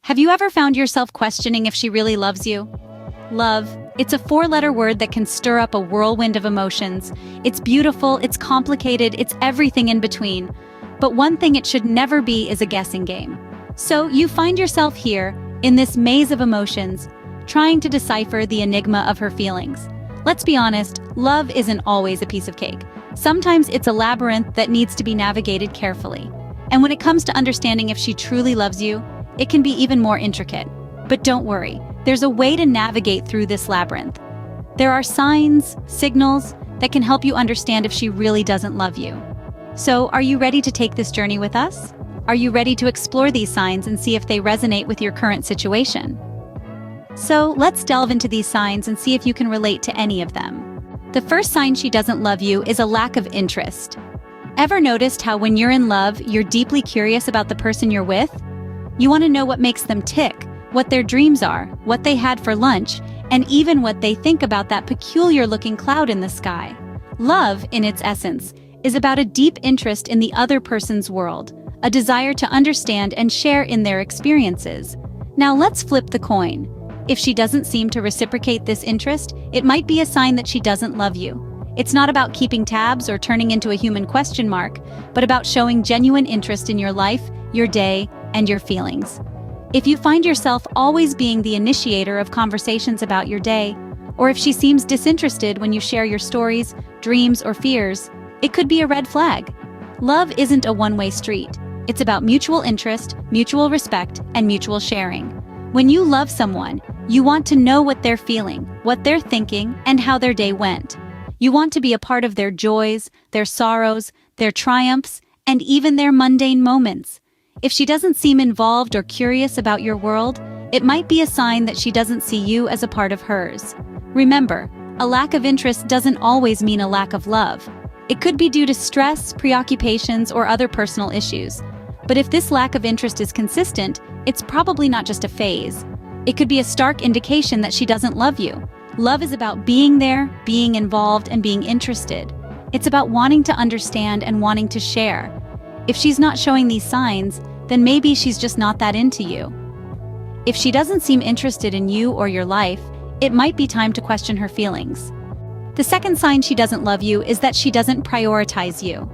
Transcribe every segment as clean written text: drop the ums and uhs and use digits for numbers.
Have you ever found yourself questioning if she really loves you? Love, it's a four-letter word that can stir up a whirlwind of emotions. It's beautiful, it's complicated, it's everything in between. But one thing it should never be is a guessing game. So you find yourself here, in this maze of emotions, trying to decipher the enigma of her feelings. Let's be honest, love isn't always a piece of cake. Sometimes it's a labyrinth that needs to be navigated carefully. And when it comes to understanding if she truly loves you, it can be even more intricate. But don't worry, there's a way to navigate through this labyrinth. There are signs, signals, that can help you understand if she really doesn't love you. So, are you ready to take this journey with us? Are you ready to explore these signs and see if they resonate with your current situation? So, let's delve into these signs and see if you can relate to any of them. The first sign she doesn't love you is a lack of interest. Ever noticed how when you're in love, you're deeply curious about the person you're with? You want to know what makes them tick, what their dreams are, what they had for lunch, and even what they think about that peculiar-looking cloud in the sky. Love, in its essence, is about a deep interest in the other person's world, a desire to understand and share in their experiences. Now let's flip the coin. If she doesn't seem to reciprocate this interest, it might be a sign that she doesn't love you. It's not about keeping tabs or turning into a human question mark, but about showing genuine interest in your life, your day, and your feelings. If you find yourself always being the initiator of conversations about your day, or if she seems disinterested when you share your stories, dreams, or fears, it could be a red flag. Love isn't a one-way street. It's about mutual interest, mutual respect, and mutual sharing. When you love someone, you want to know what they're feeling, what they're thinking, and how their day went. You want to be a part of their joys, their sorrows, their triumphs, and even their mundane moments. If she doesn't seem involved or curious about your world, it might be a sign that she doesn't see you as a part of hers. Remember, a lack of interest doesn't always mean a lack of love. It could be due to stress, preoccupations, or other personal issues. But if this lack of interest is consistent, it's probably not just a phase. It could be a stark indication that she doesn't love you. Love is about being there, being involved, and being interested. It's about wanting to understand and wanting to share. If she's not showing these signs, then maybe she's just not that into you. If she doesn't seem interested in you or your life, it might be time to question her feelings. The second sign she doesn't love you is that she doesn't prioritize you.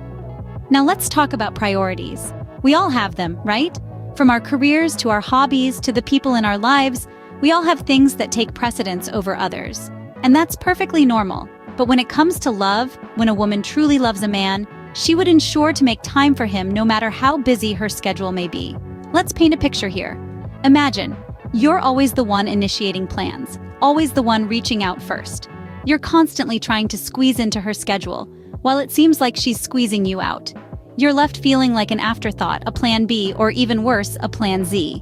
Now let's talk about priorities. We all have them, right? From our careers to our hobbies to the people in our lives, we all have things that take precedence over others. And that's perfectly normal. But when it comes to love, when a woman truly loves a man, she would ensure to make time for him no matter how busy her schedule may be. Let's paint a picture here. Imagine, you're always the one initiating plans, always the one reaching out first. You're constantly trying to squeeze into her schedule, while it seems like she's squeezing you out. You're left feeling like an afterthought, a plan B, or even worse, a plan Z.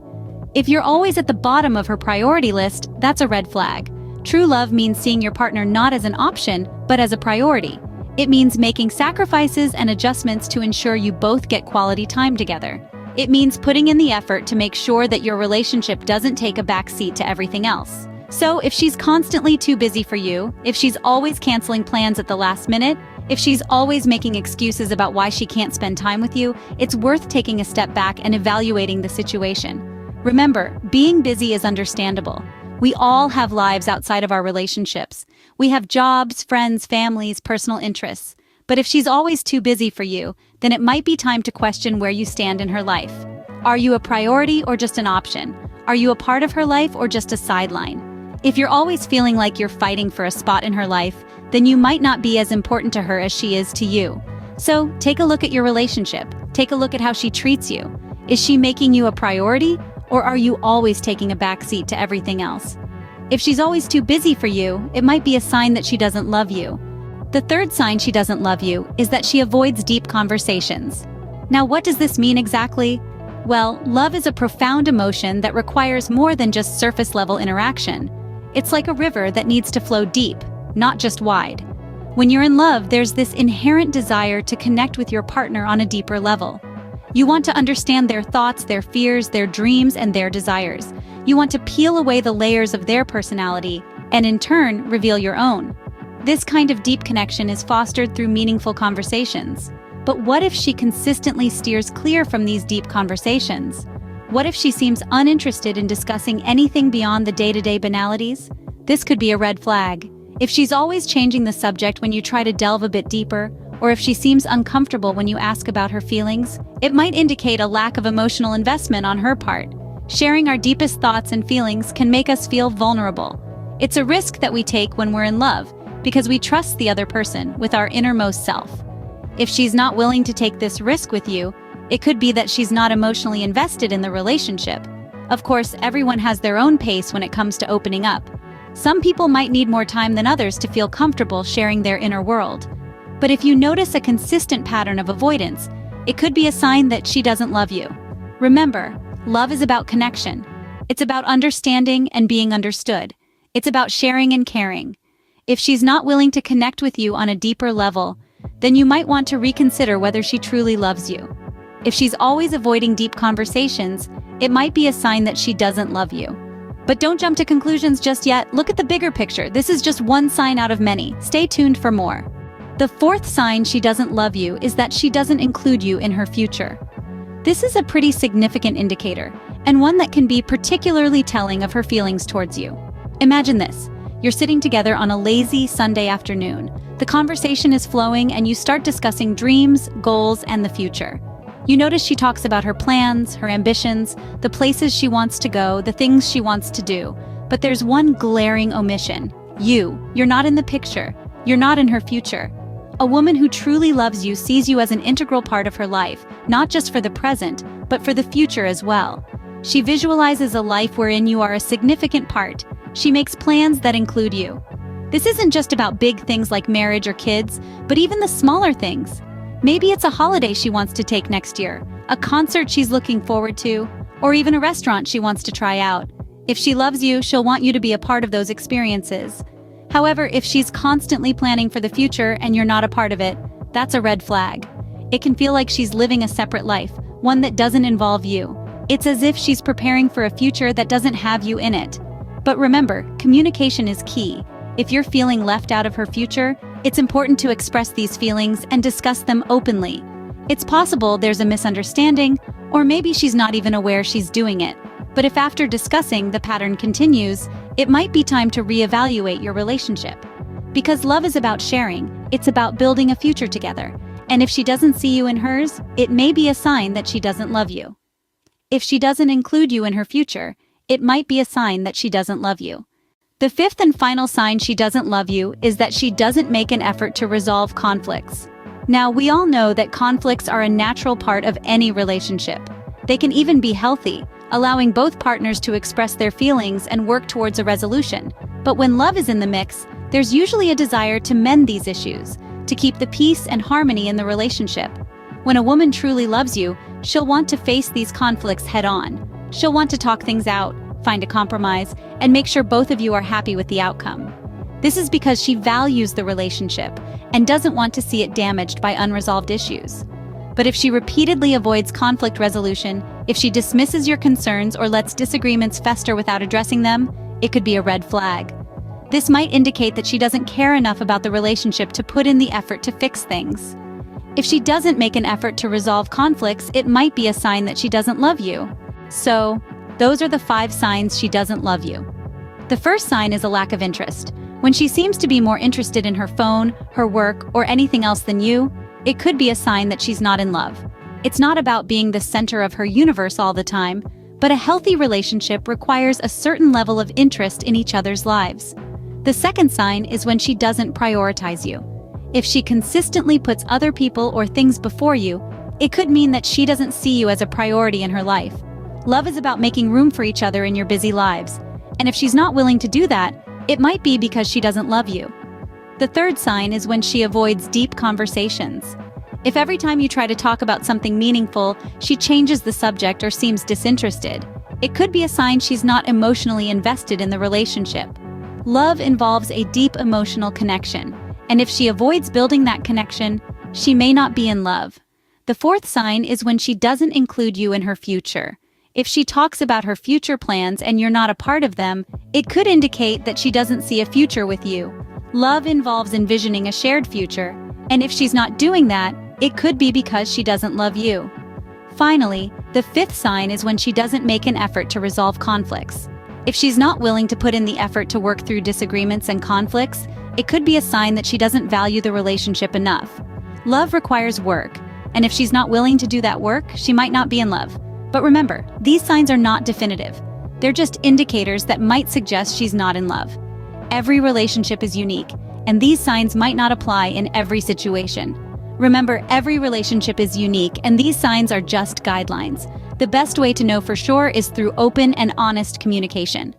If you're always at the bottom of her priority list, that's a red flag. True love means seeing your partner not as an option, but as a priority. It means making sacrifices and adjustments to ensure you both get quality time together. It means putting in the effort to make sure that your relationship doesn't take a backseat to everything else. So if she's constantly too busy for you, if she's always canceling plans at the last minute, if she's always making excuses about why she can't spend time with you, it's worth taking a step back and evaluating the situation. Remember, being busy is understandable. We all have lives outside of our relationships. We have jobs, friends, families, personal interests. But if she's always too busy for you, then it might be time to question where you stand in her life. Are you a priority or just an option? Are you a part of her life or just a sideline? If you're always feeling like you're fighting for a spot in her life, then you might not be as important to her as she is to you. So take a look at your relationship. Take a look at how she treats you. Is she making you a priority? Or are you always taking a backseat to everything else? If she's always too busy for you, it might be a sign that she doesn't love you. The third sign she doesn't love you is that she avoids deep conversations. Now, what does this mean exactly? Well, love is a profound emotion that requires more than just surface-level interaction. It's like a river that needs to flow deep, not just wide. When you're in love, there's this inherent desire to connect with your partner on a deeper level. You want to understand their thoughts, their fears, their dreams, and their desires. You want to peel away the layers of their personality and, in turn, reveal your own. This kind of deep connection is fostered through meaningful conversations. But what if she consistently steers clear from these deep conversations? What if she seems uninterested in discussing anything beyond the day-to-day banalities? This could be a red flag. If she's always changing the subject when you try to delve a bit deeper, or if she seems uncomfortable when you ask about her feelings, it might indicate a lack of emotional investment on her part. Sharing our deepest thoughts and feelings can make us feel vulnerable. It's a risk that we take when we're in love, because we trust the other person with our innermost self. If she's not willing to take this risk with you, it could be that she's not emotionally invested in the relationship. Of course, everyone has their own pace when it comes to opening up. Some people might need more time than others to feel comfortable sharing their inner world. But if you notice a consistent pattern of avoidance, it could be a sign that she doesn't love you. Remember, love is about connection. It's about understanding and being understood. It's about sharing and caring. If she's not willing to connect with you on a deeper level, then you might want to reconsider whether she truly loves you. If she's always avoiding deep conversations, it might be a sign that she doesn't love you. But don't jump to conclusions just yet. Look at the bigger picture. This is just one sign out of many. Stay tuned for more. The fourth sign she doesn't love you is that she doesn't include you in her future. This is a pretty significant indicator, and one that can be particularly telling of her feelings towards you. Imagine this. You're sitting together on a lazy Sunday afternoon. The conversation is flowing and you start discussing dreams, goals, and the future. You notice she talks about her plans, her ambitions, the places she wants to go, the things she wants to do. But there's one glaring omission. You're not in the picture. You're not in her future. A woman who truly loves you sees you as an integral part of her life, not just for the present, but for the future as well. She visualizes a life wherein you are a significant part. She makes plans that include you. This isn't just about big things like marriage or kids, but even the smaller things. Maybe it's a holiday she wants to take next year, a concert she's looking forward to, or even a restaurant she wants to try out. If she loves you, she'll want you to be a part of those experiences. However, if she's constantly planning for the future and you're not a part of it, that's a red flag. It can feel like she's living a separate life, one that doesn't involve you. It's as if she's preparing for a future that doesn't have you in it. But remember, communication is key. If you're feeling left out of her future, it's important to express these feelings and discuss them openly. It's possible there's a misunderstanding, or maybe she's not even aware she's doing it. But if after discussing the pattern continues, it might be time to reevaluate your relationship. Because love is about sharing, it's about building a future together. And if she doesn't see you in hers, it may be a sign that she doesn't love you. If she doesn't include you in her future, it might be a sign that she doesn't love you. The fifth and final sign she doesn't love you is that she doesn't make an effort to resolve conflicts. Now, we all know that conflicts are a natural part of any relationship. They can even be healthy, allowing both partners to express their feelings and work towards a resolution. But when love is in the mix, there's usually a desire to mend these issues, to keep the peace and harmony in the relationship. When a woman truly loves you, she'll want to face these conflicts head-on. She'll want to talk things out, find a compromise, and make sure both of you are happy with the outcome. This is because she values the relationship and doesn't want to see it damaged by unresolved issues. But if she repeatedly avoids conflict resolution, if she dismisses your concerns or lets disagreements fester without addressing them, it could be a red flag. This might indicate that she doesn't care enough about the relationship to put in the effort to fix things. If she doesn't make an effort to resolve conflicts, it might be a sign that she doesn't love you. So, those are the 5 signs she doesn't love you. The first sign is a lack of interest. When she seems to be more interested in her phone, her work, or anything else than you, it could be a sign that she's not in love. It's not about being the center of her universe all the time, but a healthy relationship requires a certain level of interest in each other's lives. The second sign is when she doesn't prioritize you. If she consistently puts other people or things before you, it could mean that she doesn't see you as a priority in her life. Love is about making room for each other in your busy lives. And if she's not willing to do that, it might be because she doesn't love you. The third sign is when she avoids deep conversations. If every time you try to talk about something meaningful, she changes the subject or seems disinterested, it could be a sign she's not emotionally invested in the relationship. Love involves a deep emotional connection, and if she avoids building that connection, she may not be in love. The fourth sign is when she doesn't include you in her future. If she talks about her future plans and you're not a part of them, it could indicate that she doesn't see a future with you. Love involves envisioning a shared future, and if she's not doing that, it could be because she doesn't love you. Finally, The fifth sign is when she doesn't make an effort to resolve conflicts. If she's not willing to put in the effort to work through disagreements and conflicts, it could be a sign that she doesn't value the relationship enough. Love requires work, and if she's not willing to do that work, she might not be in love. But remember, these signs are not definitive. They're just indicators that might suggest she's not in love. Every relationship is unique, and these signs might not apply in every situation. Remember, every relationship is unique, and these signs are just guidelines. The best way to know for sure is through open and honest communication.